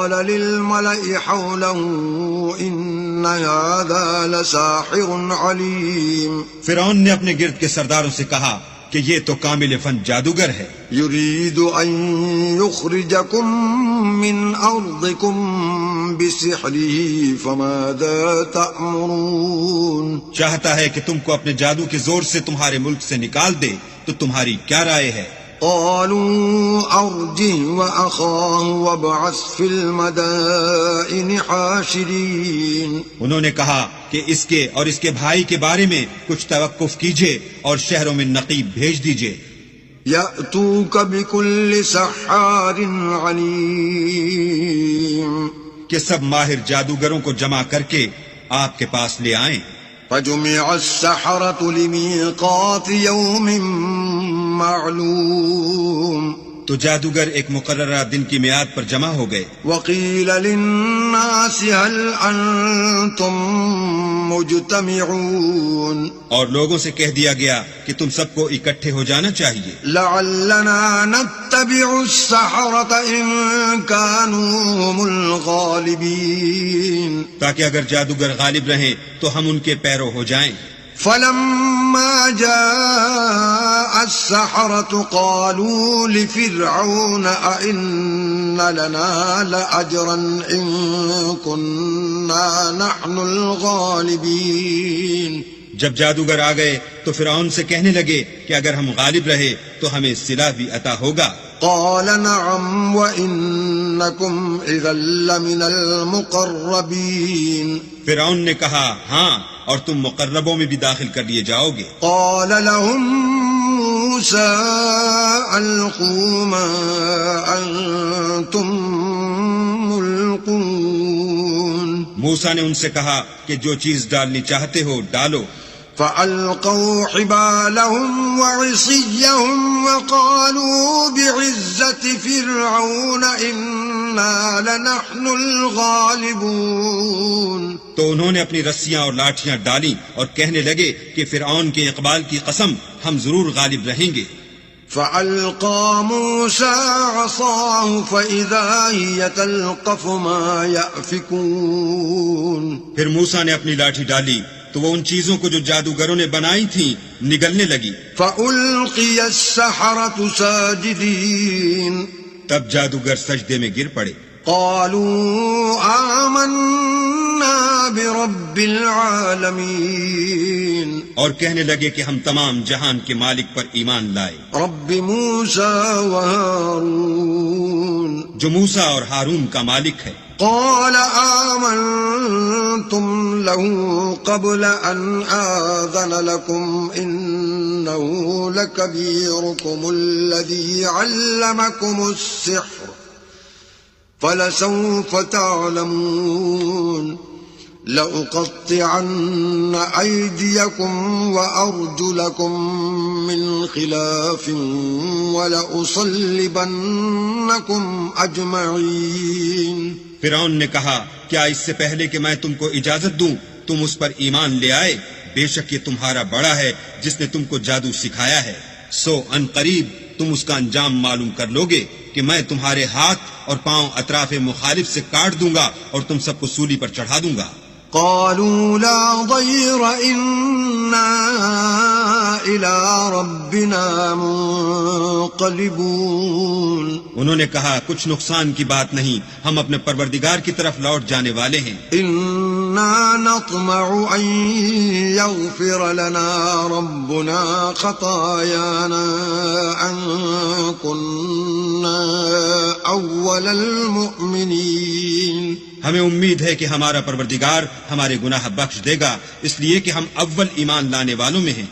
قال للملأ حوله إن هذا لساحر عليم. فرعون نے اپنے گرد کے سرداروں سے کہا کہ یہ تو کامل فن جادوگر ہے. يريد أن يخرجكم من أرضكم بسحره فماذا تأمرون. چاہتا ہے کہ تم کو اپنے جادو کے زور سے تمہارے ملک سے نکال دے، تو تمہاری کیا رائے ہے؟ قالوا أرجه وأخاه وابعث في المدائن حاشرين. انہوں نے کہا کہ اس کے اور اس کے بھائی کے بارے میں کچھ توقف کیجئے اور شہروں میں نقیب بھیج دیجئے. يأتوك بكل سحار عليم. کہ سب ماہر جادوگروں کو جمع کر کے آپ کے پاس لے آئیں. فجمع السحرة لميقات يوم معلوم. تو جادوگر ایک مقررہ دن کی میعاد پر جمع ہو گئے. وقيل للناس هل أنتم مجتمعون. اور لوگوں سے کہہ دیا گیا کہ تم سب کو اکٹھے ہو جانا چاہیے. لعلنا نتبع السحرة إن كانوا هم الغالبين. تاکہ اگر جادوگر غالب رہیں تو ہم ان کے پیرو ہو جائیں. فلما جاء السحرة قالوا لفرعون أئن لنا لأجرا إن كنا نحن الغالبين. جب جادوگر آ گئے تو فرعون سے کہنے لگے کہ اگر ہم غالب رہے تو ہمیں صلہ بھی عطا ہوگا. قال نعم وإنكم إذا لمن المقربين. فرعون نے کہا ہاں، اور تم مقربوں میں بھی داخل کر لیے جاؤ گے. قال لهم موسى ألقوا ما أنتم ملقون. موسیٰ نے ان سے کہا کہ جو چیز ڈالنی چاہتے ہو ڈالو. فألقوا حبالهم وعصيهم وقالوا بعزة فرعون إنا لنحن الغالبون. تو انہوں نے اپنی رسیاں اور لاٹھیاں ڈالیں اور کہنے لگے کہ فرعون کے اقبال کی قسم ہم ضرور غالب رہیں گے. فألقى موسى عصاه فإذا هي تلقف ما يأفكون. پھر موسیٰ نے اپنی لاٹھی ڈالی تو وہ ان چیزوں کو جو جادوگروں نے بنائی تھیں نگلنے لگی. فألقي السحرة ساجدين. تب جادوگر سجدے میں گر پڑے. قالوا آمنا برب العالمين. اور کہنے لگے کہ ہم تمام جہان کے مالک پر ایمان لائے. رب موسى وهارون. جو موسیٰ اور ہارون کا مالک ہے. قال آمنتم له قبل أن آذن لكم إنه لكبيركم الذي علمكم السحر فلسوف تعلمون. لأقطعن أيديكم وأرجلكم من خلاف ولأصلبنكم أجمعين. فرعون نے کہا کیا اس سے پہلے کہ میں تم کو اجازت دوں تم اس پر ایمان لے آئے؟ بے شک یہ تمہارا بڑا ہے جس نے تم کو جادو سکھایا ہے. سو ان قریب تم اس کا انجام معلوم کر لوگے کہ میں تمہارے ہاتھ اور پاؤں اطراف مخالف سے کاٹ دوں گا اور تم سب کو سولی پر چڑھا دوں گا. قالوا لا ضير إنا إلى ربنا منقلبون. انہوں نے کہا کچھ نقصان کی بات نہیں، ہم اپنے پروردگار کی طرف لوٹ جانے والے ہیں. إنا نطمع أن يغفر لنا ربنا خطايانا أن كنا أول المؤمنين. ہمیں امید ہے کہ ہمارا پروردگار ہمارے گناہ بخش دے گا، اس لیے کہ ہم اول ایمان لانے والوں میں ہیں.